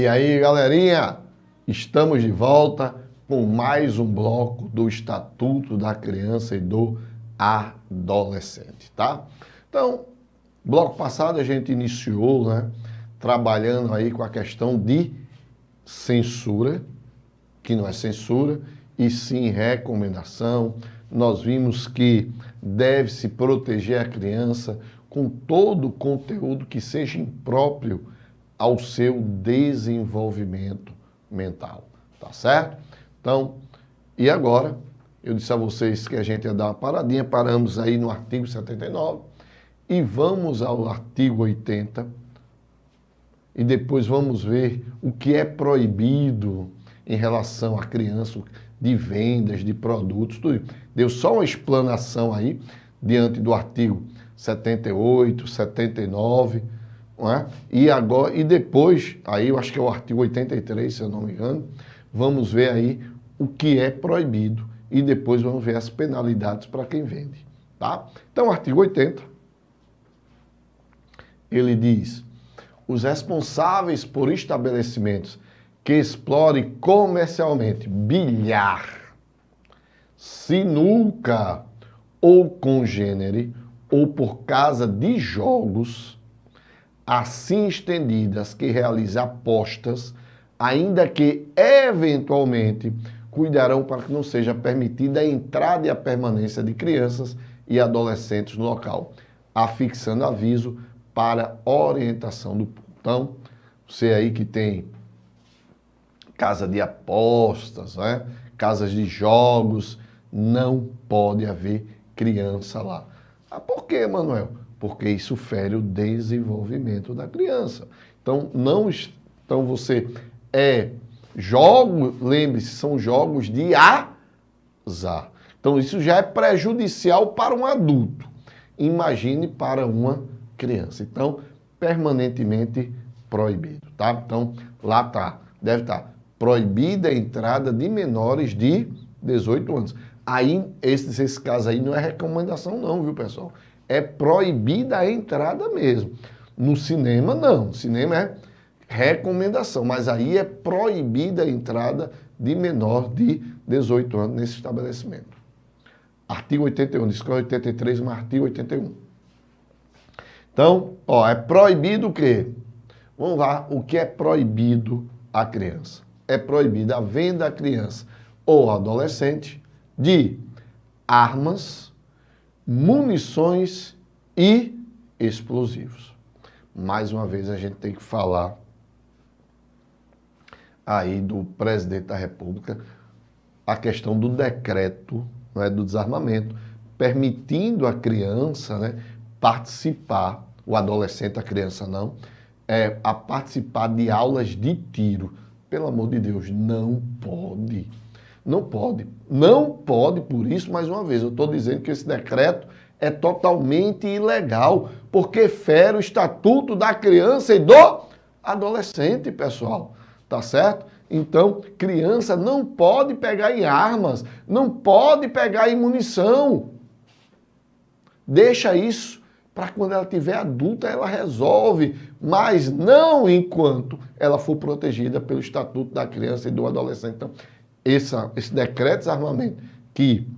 E aí, galerinha, estamos de volta com mais um bloco do Estatuto da Criança e do Adolescente, tá? Então, bloco passado a gente iniciou, né, trabalhando aí com a questão de censura, que não é censura, e sim recomendação. Nós vimos que deve-se proteger a criança com todo o conteúdo que seja impróprio ao seu desenvolvimento mental, tá certo? Então, e agora, eu disse a vocês que a gente ia dar uma paradinha, paramos aí no artigo 79 e vamos ao artigo 80 e depois vamos ver o que é proibido em relação à criança, de vendas, de produtos, tudo. Deu só uma explanação aí, diante do artigo 78, 79, não é? E depois, aí eu acho que é o artigo 83, se eu não me engano, vamos ver aí o que é proibido e depois vamos ver as penalidades para quem vende, tá? Então, o artigo 80, ele diz: os responsáveis por estabelecimentos que explorem comercialmente bilhar, sinuca ou congênere ou por casa de jogos, assim estendidas que realizem apostas, ainda que eventualmente cuidarão para que não seja permitida a entrada e a permanência de crianças e adolescentes no local, afixando aviso para orientação do público. Então, você aí que tem casa de apostas, né? Casas de jogos, não pode haver criança lá. Ah, por quê, Manuel? Porque isso fere o desenvolvimento da criança. Então, você jogo, lembre-se, são jogos de azar. Então, isso já é prejudicial para um adulto. Imagine para uma criança. Então, permanentemente proibido, tá? Então, lá tá, deve estar proibida a entrada de menores de 18 anos. Aí, esse caso aí não é recomendação não, viu, pessoal? É proibida a entrada mesmo. No cinema, não. No cinema é recomendação, mas aí é proibida a entrada de menor de 18 anos nesse estabelecimento. Artigo 81, diz que é 83, mas artigo 81. Então, ó, é proibido o quê? Vamos lá, o que é proibido à criança? É proibida a venda à criança ou adolescente de armas, munições e explosivos. Mais uma vez a gente tem que falar aí do presidente da República, a questão do decreto, não é, do desarmamento, permitindo a criança, né, participar, o adolescente, a criança não, a participar de aulas de tiro. Pelo amor de Deus, não pode. Não pode. Não pode, por isso, mais uma vez, eu estou dizendo que esse decreto é totalmente ilegal, porque fere o Estatuto da Criança e do Adolescente, pessoal. Tá certo? Então, criança não pode pegar em armas, não pode pegar em munição. Deixa isso para quando ela tiver adulta, ela resolve, mas não enquanto ela for protegida pelo Estatuto da Criança e do Adolescente. Então, esse decreto de desarmamento que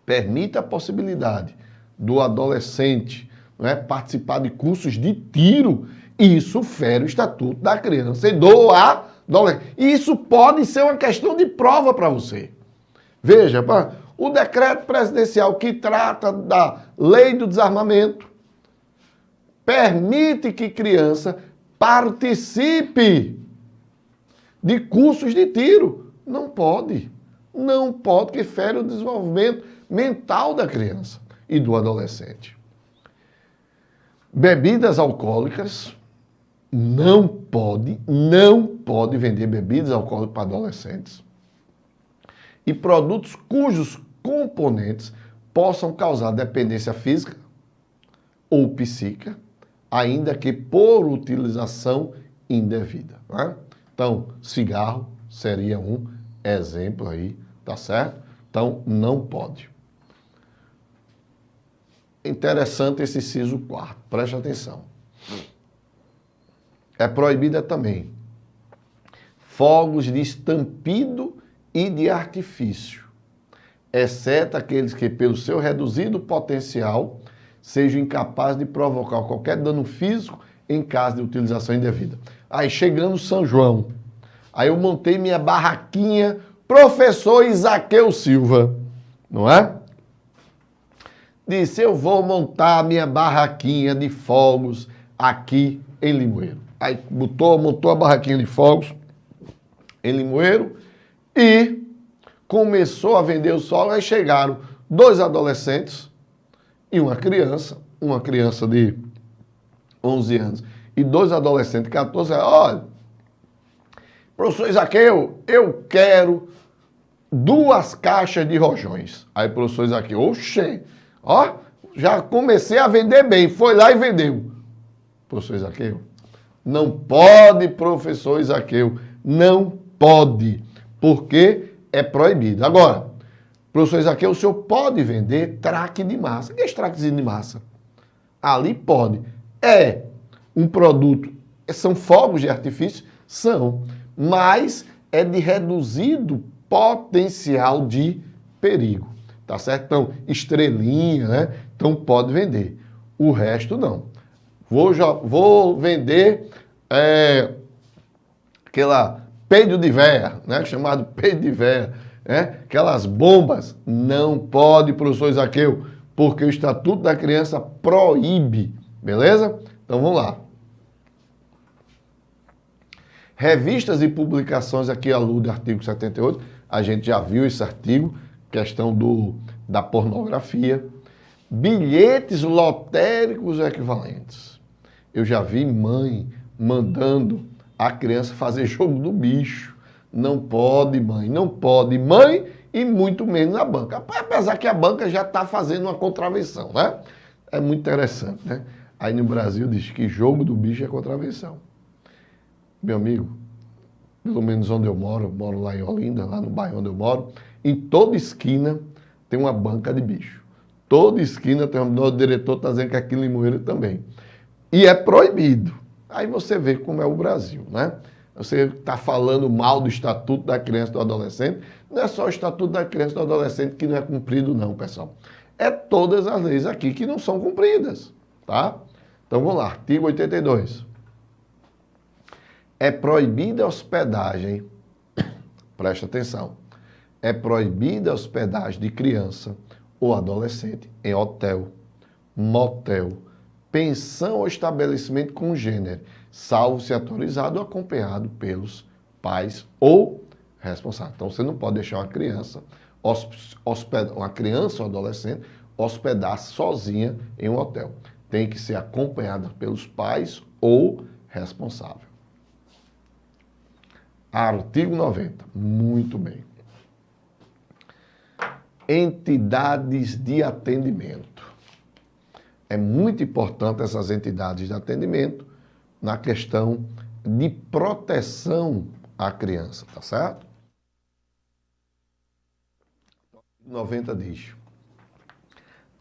permite a possibilidade do adolescente, não é, participar de cursos de tiro, isso fere o Estatuto da Criança e do Adolescente. Isso pode ser uma questão de prova para você. Veja, o decreto presidencial que trata da lei do desarmamento permite que criança participe de cursos de tiro. Não pode. Não pode, que fere o desenvolvimento mental da criança e do adolescente. Bebidas alcoólicas, não pode vender bebidas alcoólicas para adolescentes. E produtos cujos componentes possam causar dependência física ou psíquica, ainda que por utilização indevida. Né? Então, cigarro seria um exemplo aí, tá certo? Então, não pode. Interessante esse inciso 4º, preste atenção. É proibida também fogos de estampido e de artifício, exceto aqueles que, pelo seu reduzido potencial, sejam incapazes de provocar qualquer dano físico em caso de utilização indevida. Aí, chegando São João, aí eu montei minha barraquinha, professor Isaqueu Silva, não é? Disse, eu vou montar minha barraquinha de fogos aqui em Limoeiro. Aí montou a barraquinha de fogos em Limoeiro e começou a vender os fogos. Aí chegaram 2 adolescentes e uma criança de 11 anos e 2 adolescentes de 14 anos. Olha, professor Isaqueu, eu quero 2 caixas de rojões. Aí o professor Isaqueu, oxê, ó, já comecei a vender bem, foi lá e vendeu. Professor Isaqueu, não pode, professor Isaqueu, não pode, porque é proibido. Agora, professor Isaqueu, o senhor pode vender traque de massa. Que é esse traquezinho de massa? Ali pode. É um produto, são fogos de artifício? São, mas é de reduzido potencial de perigo, tá certo? Então, estrelinha, né? Então pode vender. O resto não. Vou vender aquela peido de véia, né? Chamado peido de véia, né? Aquelas bombas. Não pode, professor Isaqueu, porque o Estatuto da Criança proíbe, beleza? Então vamos lá. Revistas e publicações, aqui alude artigo 78, a gente já viu esse artigo, questão da pornografia. Bilhetes lotéricos equivalentes. Eu já vi mãe mandando a criança fazer jogo do bicho. Não pode, mãe, não pode. Mãe e muito menos a banca. Apesar que a banca já está fazendo uma contravenção, né? É muito interessante, né? Aí no Brasil diz que jogo do bicho é contravenção. Meu amigo, pelo menos onde eu moro lá em Olinda, lá no bairro onde eu moro, em toda esquina tem uma banca de bicho. Toda esquina tem o diretor está dizendo que aqui em Limoeiro também. E é proibido. Aí você vê como é o Brasil, né? Você está falando mal do Estatuto da Criança e do Adolescente. Não é só o Estatuto da Criança e do Adolescente que não é cumprido, não, pessoal. É todas as leis aqui que não são cumpridas, tá? Então vamos lá, artigo 82. É proibida a hospedagem, presta atenção, é proibida a hospedagem de criança ou adolescente em hotel, motel, pensão ou estabelecimento congênere, salvo se autorizado ou acompanhado pelos pais ou responsáveis. Então você não pode deixar uma criança ou adolescente hospedar sozinha em um hotel. Tem que ser acompanhada pelos pais ou responsável. Artigo 90. Muito bem. Entidades de atendimento. É muito importante essas entidades de atendimento na questão de proteção à criança, tá certo? 90 diz: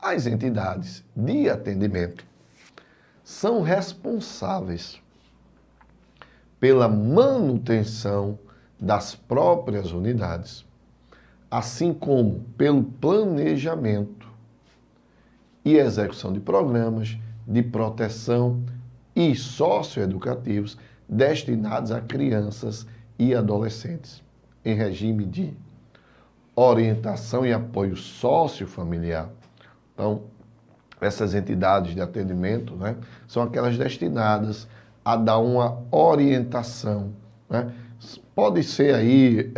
as entidades de atendimento são responsáveis pela manutenção das próprias unidades, assim como pelo planejamento e execução de programas de proteção e socioeducativos destinados a crianças e adolescentes, em regime de orientação e apoio sociofamiliar. Então, essas entidades de atendimento, né, são aquelas destinadas a dar uma orientação, né? Pode ser aí,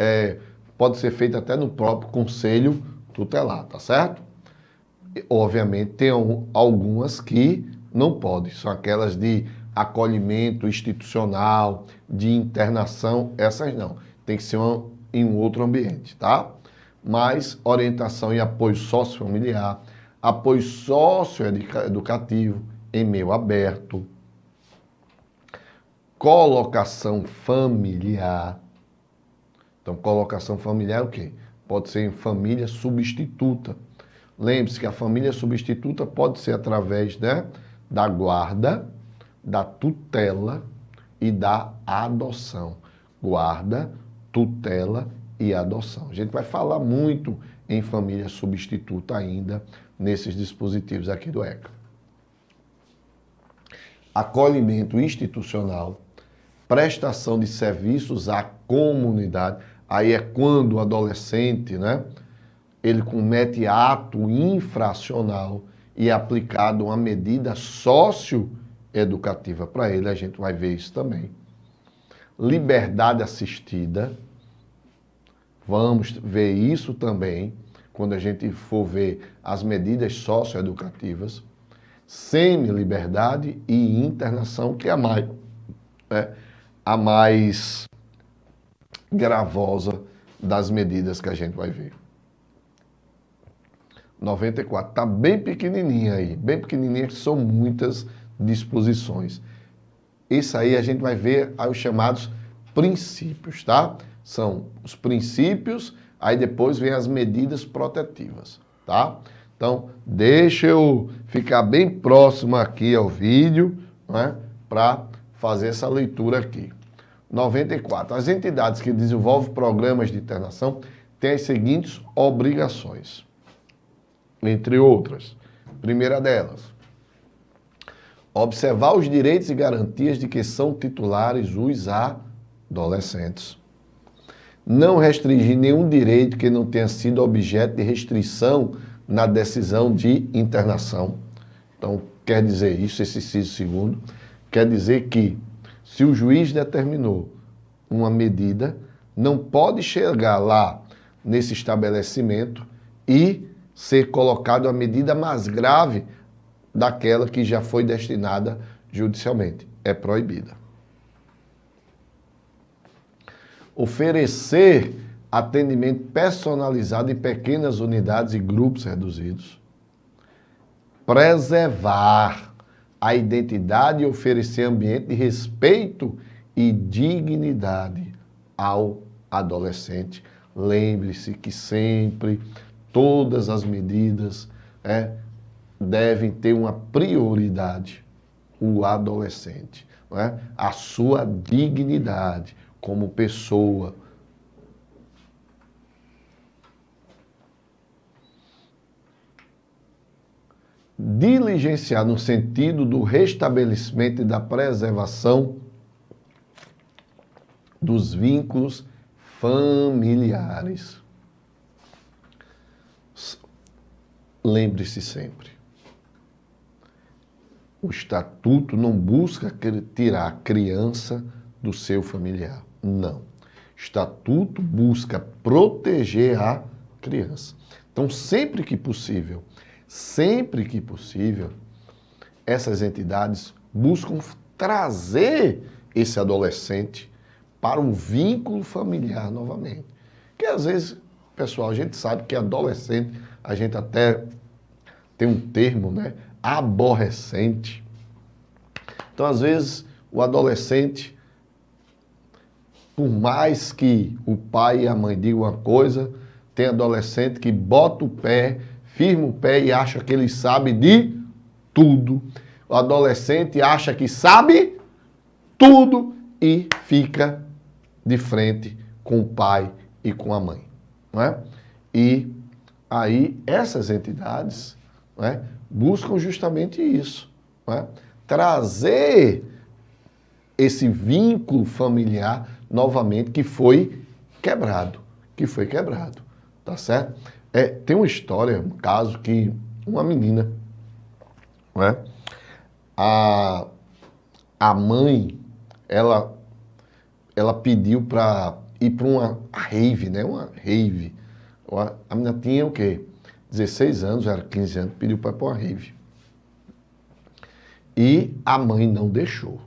pode ser feito até no próprio conselho tutelar, tá certo? E, obviamente, tem algumas que não podem, são aquelas de acolhimento institucional, de internação, essas não. Tem que ser em um outro ambiente, tá? Mas orientação e apoio sociofamiliar, apoio socioeducativo em meio aberto, colocação familiar. Então, colocação familiar é o quê? Pode ser em família substituta. Lembre-se que a família substituta pode ser através, né, da guarda, da tutela e da adoção. guarda, tutela e adoção. A gente vai falar muito em família substituta ainda nesses dispositivos aqui do ECA. Acolhimento institucional, prestação de serviços à comunidade. Aí é quando o adolescente, né, ele comete ato infracional e é aplicado uma medida socioeducativa para ele, a gente vai ver isso também. Liberdade assistida, vamos ver isso também quando a gente for ver as medidas socioeducativas. Semi-liberdade e internação, que é a mais gravosa das medidas que a gente vai ver. 94, está bem pequenininha aí, bem pequenininha, que são muitas disposições. Isso aí a gente vai ver os chamados princípios, tá? São os princípios, aí depois vem as medidas protetivas, tá? Então, deixa eu ficar bem próximo aqui ao vídeo, né, para fazer essa leitura aqui. 94. As entidades que desenvolvem programas de internação têm as seguintes obrigações, entre outras. Primeira delas, observar os direitos e garantias de que são titulares os adolescentes. Não restringir nenhum direito que não tenha sido objeto de restrição na decisão de internação. Então, quer dizer isso, esse inciso segundo, quer dizer que se o juiz determinou uma medida, não pode chegar lá nesse estabelecimento e ser colocado a medida mais grave daquela que já foi destinada judicialmente. É proibida. Oferecer atendimento personalizado em pequenas unidades e grupos reduzidos. Preservar a identidade e oferecer ambiente de respeito e dignidade ao adolescente. Lembre-se que sempre todas as medidas devem ter uma prioridade. O adolescente, não é? A sua dignidade como pessoa. Diligenciar no sentido do restabelecimento e da preservação dos vínculos familiares. Lembre-se sempre, o estatuto não busca tirar a criança do seu familiar, não. O estatuto busca proteger a criança. Então, sempre que possível, essas entidades buscam trazer esse adolescente para um vínculo familiar novamente. Porque às vezes, pessoal, a gente sabe que adolescente, a gente até tem um termo, né? Aborrecente. Então, às vezes, o adolescente, por mais que o pai e a mãe digam uma coisa, tem adolescente que bota o pé, firma o pé e acha que ele sabe de tudo. O adolescente acha que sabe tudo e fica de frente com o pai e com a mãe, não é? E aí essas entidades, não é, buscam justamente isso, não é? Trazer esse vínculo familiar novamente que foi quebrado, tá certo? Tem uma história, um caso que uma menina, não é? A mãe, ela pediu para ir para uma rave, né? Uma rave. A menina tinha o quê? 16 anos, era 15 anos, pediu para ir para uma rave. E a mãe não deixou.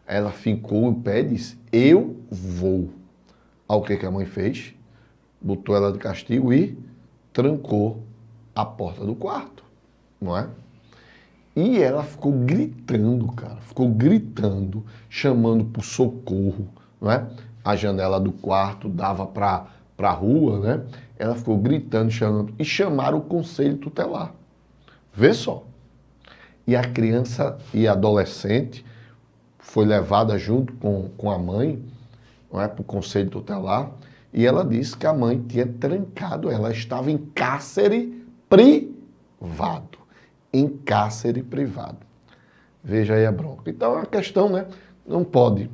Ela fincou o pé e disse, eu vou. Ao que a mãe fez? Botou ela de castigo e trancou a porta do quarto, não é? E ela ficou gritando, cara, chamando por socorro, não é? A janela do quarto dava para a rua, né? Ela ficou gritando, chamando, e chamaram o conselho tutelar. Vê só. E a criança e a adolescente foi levada junto com a mãe não é, para o conselho tutelar, e ela disse que a mãe tinha trancado ela, estava em cárcere privado. Em cárcere privado. Veja aí a bronca. Então, é uma questão, né? Não pode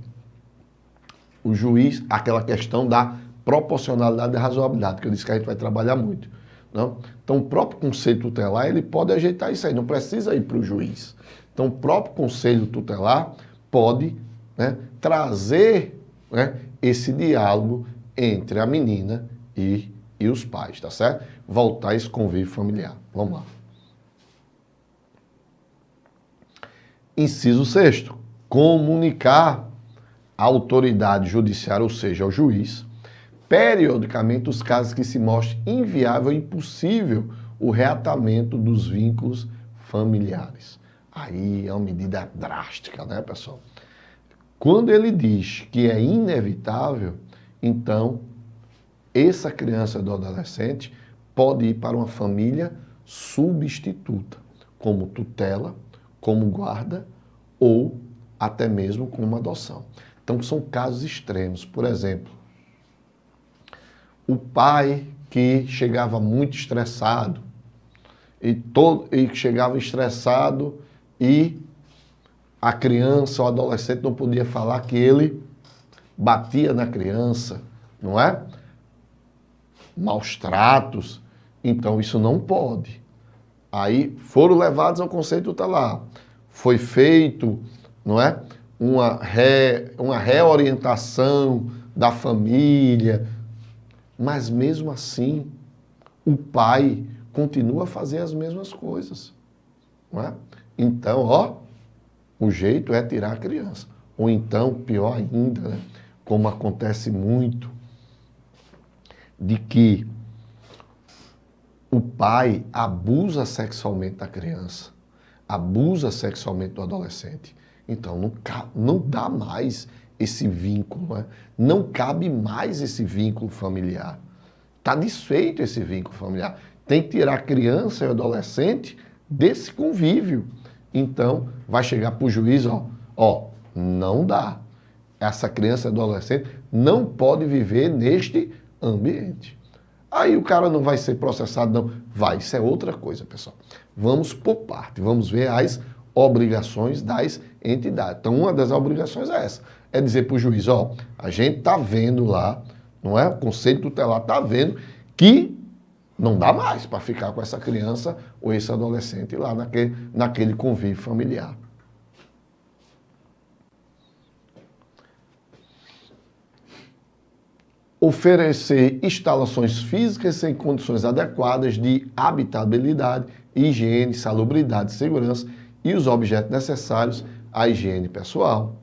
o juiz, aquela questão da proporcionalidade e razoabilidade, que eu disse que a gente vai trabalhar muito. Não? Então, o próprio conselho tutelar, ele pode ajeitar isso aí, não precisa ir para o juiz. Então, o próprio conselho tutelar pode, né, trazer, né, esse diálogo entre a menina e os pais, tá certo? Voltar esse convívio familiar. Vamos lá. Inciso 6º. Comunicar à autoridade judiciária, ou seja, ao juiz, periodicamente os casos que se mostre inviável e impossível o reatamento dos vínculos familiares. Aí é uma medida drástica, né, pessoal? Quando ele diz que é inevitável, então essa criança ou adolescente pode ir para uma família substituta, como tutela, como guarda ou até mesmo como adoção. Então são casos extremos. Por exemplo, o pai que chegava muito estressado e chegava estressado e a criança ou adolescente não podia falar que ele batia na criança, não é? Maus tratos. Então isso não pode. Aí foram levados ao conselho tutelar. Foi feito, não é? Uma reorientação da família. Mas mesmo assim, o pai continua a fazer as mesmas coisas. Não é? Então, ó, o jeito é tirar a criança. Ou então, pior ainda, né? Como acontece muito, de que o pai abusa sexualmente da criança, abusa sexualmente do adolescente. Então, não dá mais esse vínculo, né? Não cabe mais esse vínculo familiar. Está desfeito esse vínculo familiar. Tem que tirar a criança e o adolescente desse convívio. Então, vai chegar para o juiz, ó, não dá. Essa criança e adolescente não pode viver neste ambiente. Aí o cara não vai ser processado, não. Vai, isso é outra coisa, pessoal. Vamos por parte, vamos ver as obrigações das entidades. Então, uma das obrigações é essa. É dizer para o juiz, ó, a gente está vendo lá, não é? O conselho tutelar está vendo que não dá mais para ficar com essa criança ou esse adolescente lá naquele convívio familiar. Oferecer instalações físicas em condições adequadas de habitabilidade, higiene, salubridade, segurança e os objetos necessários à higiene pessoal.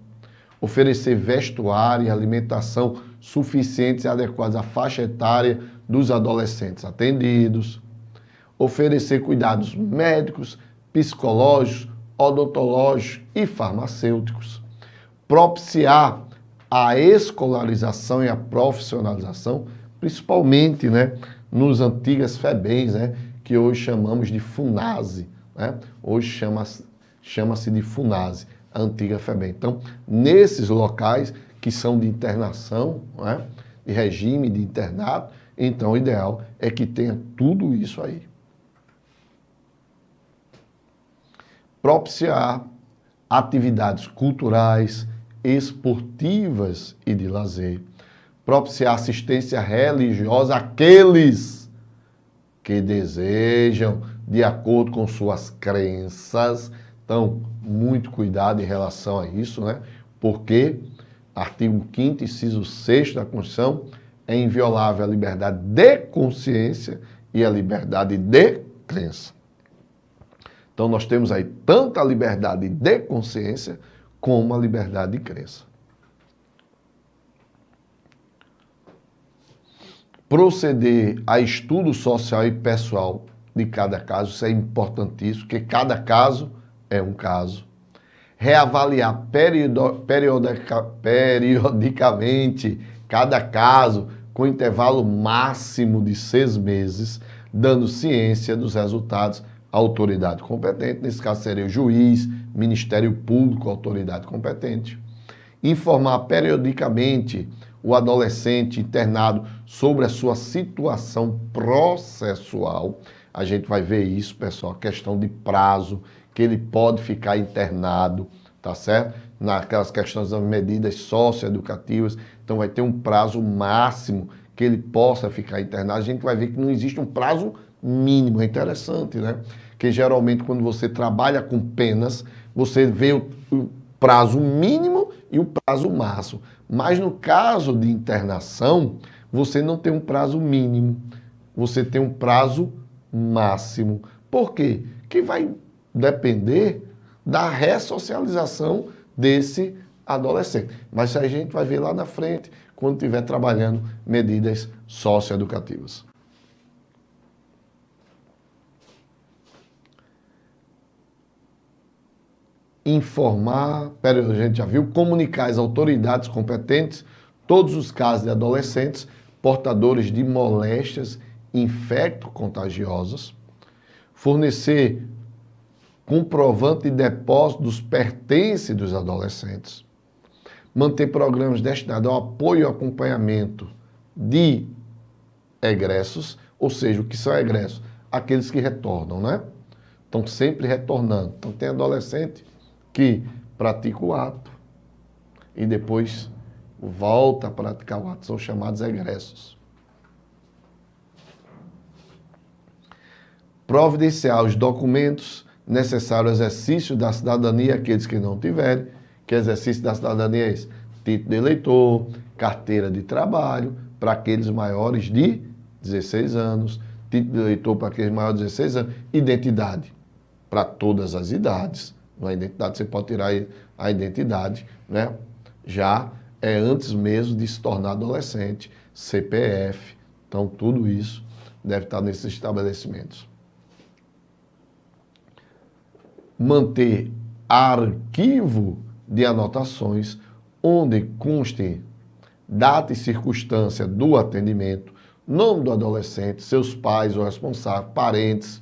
Oferecer vestuário e alimentação suficientes e adequados à faixa etária dos adolescentes atendidos. Oferecer cuidados médicos, psicológicos, odontológicos e farmacêuticos. Propiciar a escolarização e a profissionalização, principalmente, né, nos antigas FEBEMs, né, que hoje chamamos de FUNASE, né? Hoje chama-se de FUNASE, a antiga FEBEM. Então, nesses locais que são de internação, né, de regime de internato, então o ideal é que tenha tudo isso aí. Propiciar atividades culturais, esportivas e de lazer. Propiciar assistência religiosa àqueles que desejam, de acordo com suas crenças. Então, muito cuidado em relação a isso, né? Porque artigo 5º, inciso 6º da Constituição, é inviolável a liberdade de consciência e a liberdade de crença. Então, nós temos aí tanto a liberdade de consciência como a liberdade de crença. Proceder a estudo social e pessoal de cada caso, isso é importantíssimo, porque cada caso é um caso. Reavaliar periodicamente cada caso com intervalo máximo de 6 meses, dando ciência dos resultados à autoridade competente, nesse caso seria o juiz, Ministério Público, autoridade competente. Informar periodicamente o adolescente internado sobre a sua situação processual. A gente vai ver isso, pessoal, a questão de prazo, que ele pode ficar internado, tá certo? Naquelas questões das medidas socioeducativas, então vai ter um prazo máximo que ele possa ficar internado. A gente vai ver que não existe um prazo mínimo, é interessante, né? Que geralmente quando você trabalha com penas, você vê o prazo mínimo e o prazo máximo. Mas no caso de internação, você não tem um prazo mínimo, você tem um prazo máximo. Por quê? Que vai depender da ressocialização desse adolescente. Mas isso a gente vai ver lá na frente, quando estiver trabalhando medidas socioeducativas. Informar, a gente já viu, comunicar às autoridades competentes todos os casos de adolescentes portadores de moléstias infecto-contagiosas, fornecer comprovante de depósito dos pertences dos adolescentes, manter programas destinados ao apoio e acompanhamento de egressos, ou seja, o que são egressos? Aqueles que retornam, né? Estão sempre retornando. Então tem adolescente que pratica o ato e depois volta a praticar o ato, são chamados egressos. Providenciar os documentos necessários ao exercício da cidadania, aqueles que não tiverem, que exercício da cidadania é esse? Título de eleitor, carteira de trabalho, para aqueles maiores de 16 anos, título de eleitor para aqueles maiores de 16 anos, identidade para todas as idades. Na identidade, você pode tirar a identidade, né? Já é antes mesmo de se tornar adolescente, CPF, então tudo isso deve estar nesses estabelecimentos. Manter arquivo de anotações onde conste data e circunstância do atendimento, nome do adolescente, seus pais ou responsável, parentes,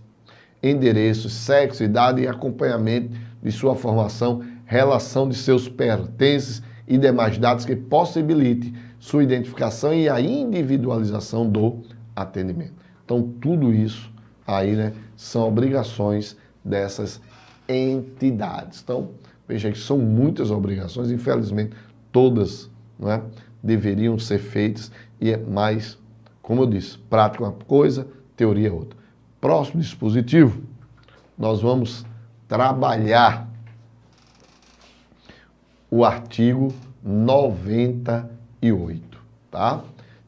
endereço, sexo, idade e acompanhamento de sua formação, relação de seus pertences e demais dados que possibilite sua identificação e a individualização do atendimento. Então, tudo isso aí, né, são obrigações dessas entidades. Então, veja que são muitas obrigações, infelizmente, todas, né, deveriam ser feitas, e é mais, como eu disse, prática é uma coisa, teoria é outra. Próximo dispositivo, nós vamos trabalhar o artigo 98, tá?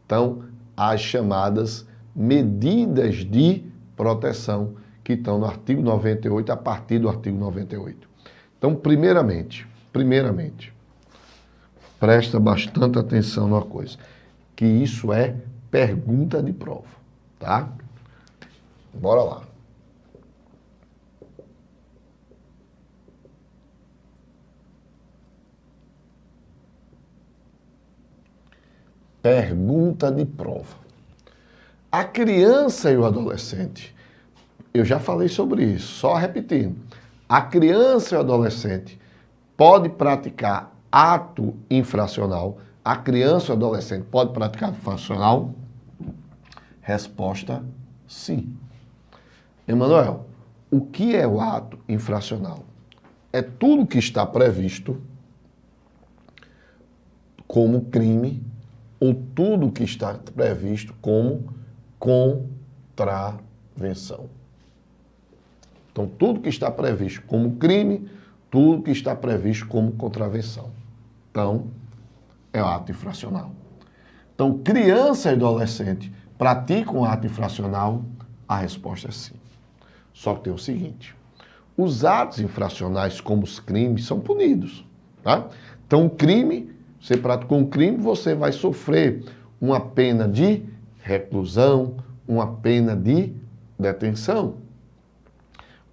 Então, as chamadas medidas de proteção que estão no artigo 98, a partir do artigo 98. Então, primeiramente, presta bastante atenção numa coisa, que isso é pergunta de prova, tá? Bora lá. Pergunta de prova. A criança e o adolescente, eu já falei sobre isso, só repetindo. A criança e o adolescente pode praticar ato infracional. A criança e o adolescente pode praticar ato infracional? Resposta, sim. Emanuel, o que é o ato infracional? É tudo que está previsto como crime ou tudo que está previsto como contravenção. Então, tudo que está previsto como crime, tudo que está previsto como contravenção. Então, é o ato infracional. Então, criança e adolescente praticam ato infracional? A resposta é sim. Só que tem o seguinte, os atos infracionais, como os crimes, são punidos, tá? Então, o crime, você praticou um crime, você vai sofrer uma pena de reclusão, uma pena de detenção.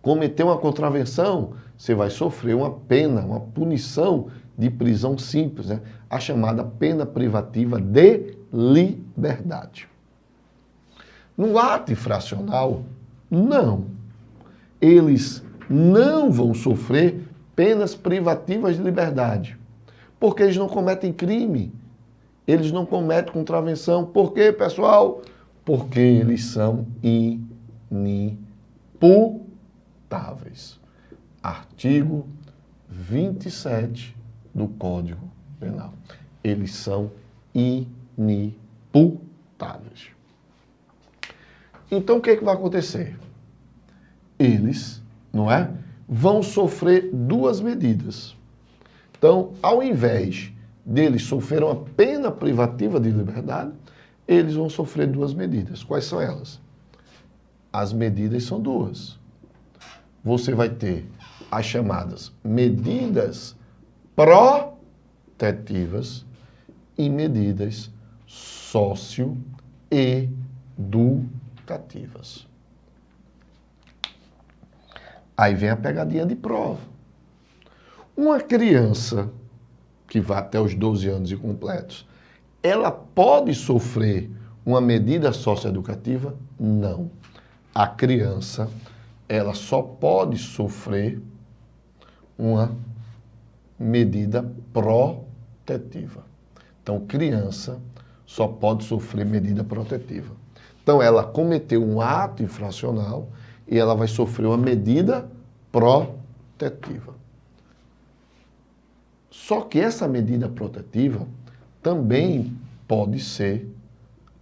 Cometeu uma contravenção, você vai sofrer uma pena, uma punição de prisão simples, né? A chamada pena privativa de liberdade. No ato infracional, não. Eles não vão sofrer penas privativas de liberdade, porque eles não cometem crime. eles não cometem contravenção. Por quê, pessoal? Porque eles são inimputáveis. Artigo 27 do Código Penal. Eles são inimputáveis. Então, o que vai acontecer? Eles, não é, vão sofrer duas medidas. Então, ao invés deles sofrerem uma pena privativa de liberdade, eles vão sofrer duas medidas. Quais são elas? As medidas são duas. Você vai ter as chamadas medidas protetivas e medidas socioeducativas. Aí vem a pegadinha de prova. Uma criança que vai até os 12 anos incompletos, ela pode sofrer uma medida socioeducativa? Não. A criança, ela só pode sofrer uma medida protetiva. Então, criança só pode sofrer medida protetiva. Então, ela cometeu um ato infracional e ela vai sofrer uma medida protetiva. Só que essa medida protetiva também pode ser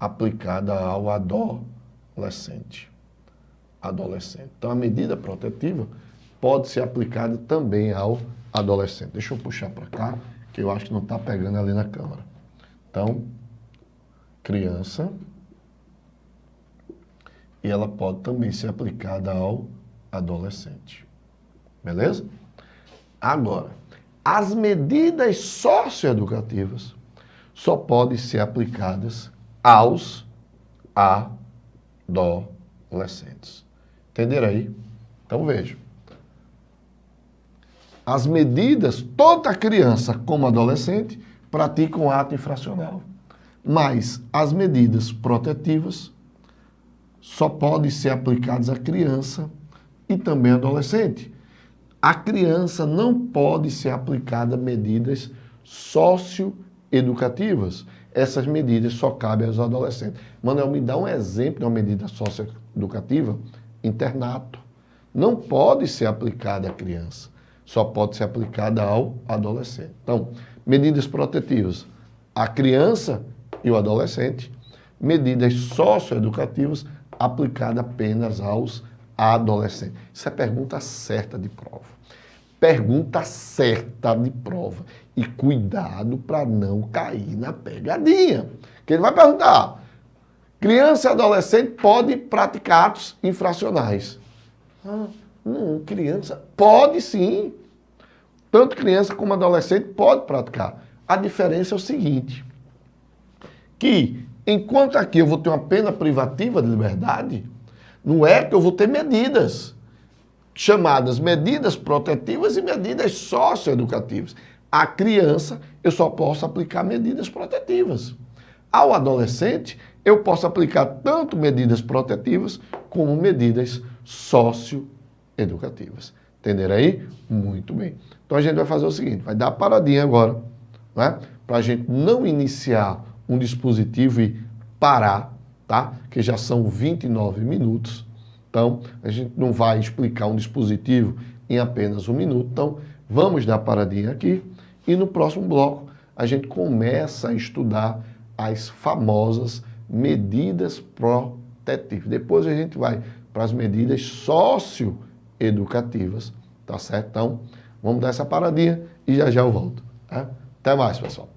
aplicada ao adolescente. Então, a medida protetiva pode ser aplicada também ao adolescente. Deixa eu puxar para cá, que eu acho que não está pegando ali na câmera. Então, criança, e ela pode também ser aplicada ao adolescente. Beleza? Agora, as medidas socioeducativas só podem ser aplicadas aos adolescentes. Entenderam aí? Então vejam. As medidas, toda criança como adolescente praticam ato infracional. Mas as medidas protetivas só podem ser aplicadas à criança e também ao adolescente. A criança não pode ser aplicada medidas socioeducativas. Essas medidas só cabem aos adolescentes. Manuel, me dá um exemplo de uma medida socioeducativa? Internato. Não pode ser aplicada à criança. Só pode ser aplicada ao adolescente. Então, medidas protetivas à criança e ao adolescente. Medidas socioeducativas aplicadas apenas aos adolescentes. Isso é pergunta certa de prova. Pergunta certa de prova. E cuidado para não cair na pegadinha. Que ele vai perguntar: criança e adolescente podem praticar atos infracionais? Não, criança pode sim. Tanto criança como adolescente pode praticar. A diferença é o seguinte, que enquanto aqui eu vou ter uma pena privativa de liberdade, não é que eu vou ter medidas chamadas medidas protetivas e medidas socioeducativas. À criança, eu só posso aplicar medidas protetivas. Ao adolescente, eu posso aplicar tanto medidas protetivas como medidas socioeducativas. Entenderam aí? Muito bem. Então a gente vai fazer o seguinte, vai dar uma paradinha agora, né? Para a gente não iniciar um dispositivo e parar, tá? Que já são 29 minutos. Então, a gente não vai explicar um dispositivo em apenas 1 minuto. Então, vamos dar paradinha aqui e no próximo bloco a gente começa a estudar as famosas medidas protetivas. Depois a gente vai para as medidas socioeducativas, tá certo? Então, vamos dar essa paradinha e já já eu volto, tá? Até mais, pessoal.